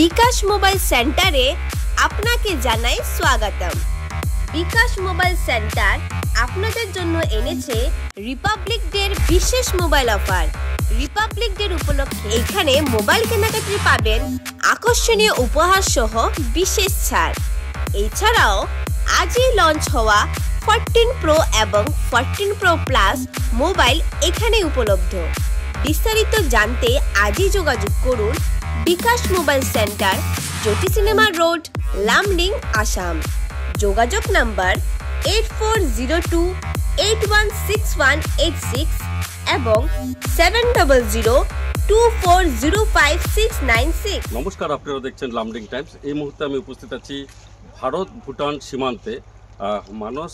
বিকাশ mobile সেন্টারে আপনাকে জানাই স্বাগতম। বিকাশ মোবাইল সেন্টার আপনাদের জন্য এনেছে রিপাবলিক ডের বিশেষ মোবাইল অফার। রিপাবলিক ডের উপলক্ষে এখানে মোবাইল কেনাকাটায় পাবেন আকর্ষণীয় উপহার সহ বিশেষ ছাড়। এছাড়াও আজই লঞ্চ হওয়া 14 প্রো এবং 14 প্রো প্লাস মোবাইল এখানে উপলব্ধ। বিস্তারিত জানতে আজই যোগাযোগ করুন বিকাশ মোবাইল সেন্টার, জ্যোতি সিনেমা রোড, লামডিং, আসাম। যোগাযোগ নাম্বার 8402816186 এবং 7002405696। নমস্কার, আপনারা দেখছেন লামডিং টাইমস। এই মুহূর্তে আমি উপস্থিত আছি ভারত ভুটান সীমান্তে। মানস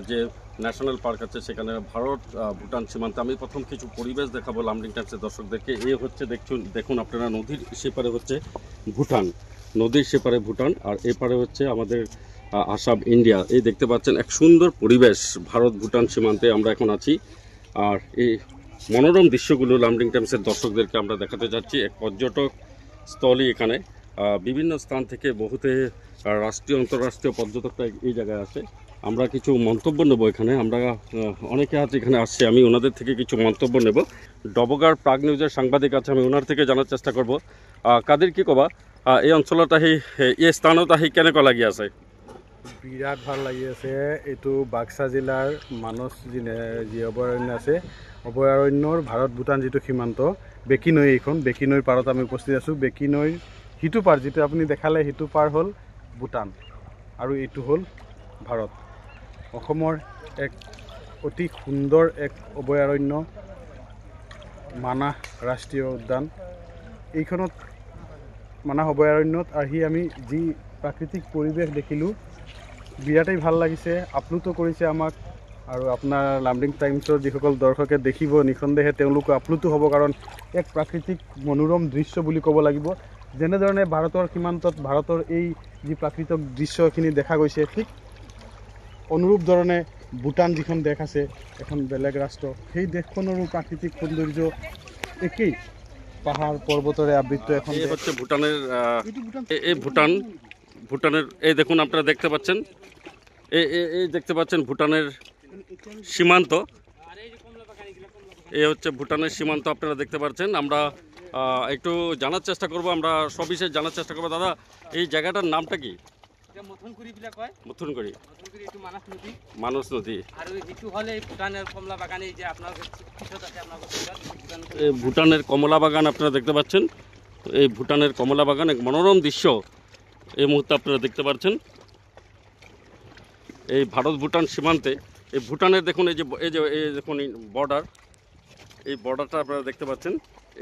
যে ন্যাশনাল পার্ক আছে সেখানে ভারত ভুটান সীমান্তে আমি প্রথম কিছু পরিবেশ দেখাবো লামডিং টাইমসের দর্শকদেরকে। এই হচ্ছে দেখুন আপনারা, নদীর সেপারে হচ্ছে ভুটান, নদীর সেপারে ভুটান, আর এপারে হচ্ছে আমাদের আসাম, ইন্ডিয়া। এই দেখতে পাচ্ছেন এক সুন্দর পরিবেশ ভারত ভুটান সীমান্তে আমরা এখন আছি। আর এই মনোরম দৃশ্যগুলো লামডিং টাইমসের দর্শকদেরকে আমরা দেখাতে যাচ্ছি। এক পর্যটক স্থলই এখানে, বিভিন্ন স্থান থেকে বহুতে রাষ্ট্রীয় আন্তর্রাষ্ট্রীয় পর্যটকরা এই জায়গায় আসে। আমরা কিছু মন্তব্য নেব এখানে। আমরা অনেকে আজ এখানে আসছে, আমি ওনাদের থেকে কিছু মন্তব্য নেব। ডবগার প্রাগ নিউজের সাংবাদিক আছে, আমি ওনার থেকে জানার চেষ্টা করব। কাদের কি কবা এই অঞ্চলত আহি এই স্থানত আহি কেনেকুৱা লাগি আছে? বিৰাট ভাল লাগি আছে। এইটো বাক্সা জিলাৰ মানস যি অভয়াৰণ্য আছে, অভয়াৰণ্যৰ ভাৰত ভূটান যিটো সীমান্ত, বেকী নৈ, এইখন বেকী নৈৰ পাৰত আমি উপস্থিত আছোঁ। বেকী নৈৰ সিটো পাৰ, যিটো আপুনি দেখালে সিটো পাৰ হ'ল ভূটান আৰু এইটো হ'ল ভাৰত। অসমৰ এক অতি সুন্দৰ এক অভয়াৰণ্য মানাহ ৰাষ্ট্ৰীয় উদ্যান। এইখনত মানাহ অভয়াৰণ্যত আহি আমি যি প্ৰাকৃতিক পৰিৱেশ দেখিলোঁ, বিৰাটেই ভাল লাগিছে। আপ্লুত কৰিছে আমাক। আৰু আপোনাৰ লামডিং টাইমছৰ যিসকল দৰ্শকে দেখিব, নিঃসন্দেহে তেওঁলোকো আপ্লুত হ'ব, কাৰণ এক প্ৰাকৃতিক মনোৰম দৃশ্য বুলি ক'ব লাগিব। যেনেধৰণে ভাৰতৰ সীমান্তত ভাৰতৰ এই যি প্ৰাকৃতিক দৃশ্যখিনি দেখা গৈছে, ঠিক অনুৰূপ ধৰণে ভূটান যিখন দেশ আছে, এখন বেলেগ ৰাষ্ট্ৰ, সেই দেশখনৰো প্ৰাকৃতিক সৌন্দৰ্য একেই, পাহাৰ পৰ্বতৰে আবৃত এখন। এই হচ্ছে ভুটানের, এই ভুটানের এই দেখুন আপনারা দেখতে পাচ্ছেন, এই দেখতে পাচ্ছেন ভুটানের সীমান্ত। এই হচ্ছে ভুটানের সীমান্ত আপনারা দেখতে পাচ্ছেন। আমরা একটু জানার চেষ্টা করব, আমরা সবিশেষ জানার চেষ্টা করবো। দাদা, এই জায়গাটার নামটা কি? মথুনগুড়ি, মানস নদী। ভুটানের কমলা বাগান আপনারা দেখতে পাচ্ছেন। এই ভুটানের কমলা বাগান এক মনোরম দৃশ্য এই মুহূর্তে আপনারা দেখতে পাচ্ছেন। এই ভারত ভুটান সীমান্তে এই ভুটানের দেখুন, এই যে দেখুন বর্ডার, এই বর্ডারটা আপনারা দেখতে পাচ্ছেন।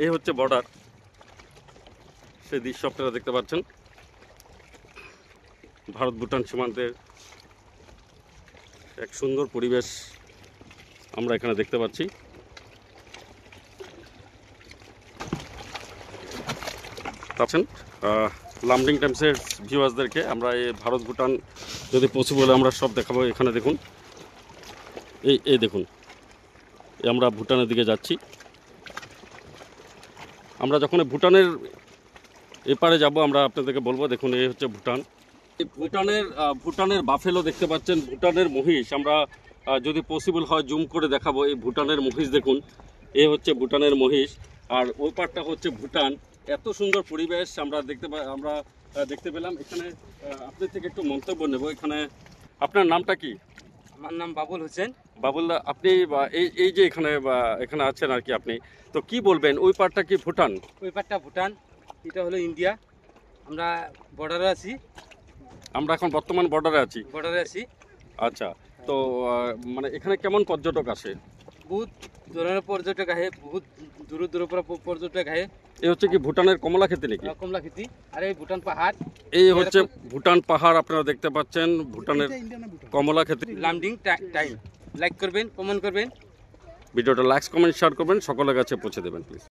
এই হচ্ছে বর্ডার, সেই দৃশ্য আপনারা দেখতে পাচ্ছেন। ভারত ভুটান সীমান্তের এক সুন্দর পরিবেশ আমরা এখানে দেখতে পাচ্ছি। পাচ্ছেন লামডিং টাইমসের ভিউয়ার্সদেরকে আমরা এই ভারত ভুটান যদি পসিবল আমরা সব দেখাবো। এখানে দেখুন, এই দেখুন, আমরা ভুটানের দিকে যাচ্ছি। আমরা যখন ভুটানের এপারে যাব আমরা আপনাদেরকে বলবো। দেখুন, এই হচ্ছে ভুটান। এই ভুটানের বাফেলো দেখতে পাচ্ছেন, ভুটানের মহিষ। আমরা যদি পসিবল হয় জুম করে দেখাবো। এই ভুটানের মহিষ দেখুন, এই হচ্ছে ভুটানের মহিষ, আর ওই পারটা হচ্ছে ভুটান। এত সুন্দর পরিবেশ আমরা দেখতে পেলাম। এখানে আপনার থেকে একটু মন্তব্য নেব। এখানে আপনার নামটা কি? আমার নাম বাবুল হোসেন। বাবুল্লাহ, আপনি এই যে এখানে আছেন আর কি, আপনি তো কি বলবেন? ওই পারটা কি ভুটান? ওই পারটা ভুটান, এটা হলো ইন্ডিয়া। আমরা বর্ডারে আছি। আমরা এখন বর্তমান বর্ডারে আছি। আচ্ছা, তো মানে এখানে কেমন পর্যটক আসে? বহুত ধরনের পর্যটক আহে, বহুত দূর পর্যটক আহে। এই হচ্ছে কি ভুটানের কমলা খেতে নাকি? কমলা খেতি। আর এই ভুটান পাহাড়, এই হচ্ছে ভুটান পাহাড় আপনারা দেখতে পাচ্ছেন, ভুটানের কমলা খেতে। লামডিং টাইম লাইক করবেন, কমেন্ট করবেন, ভিডিওটা লাইক কমেন্ট শেয়ার করবেন, সকলের কাছে পৌঁছে দেবেন প্লিজ।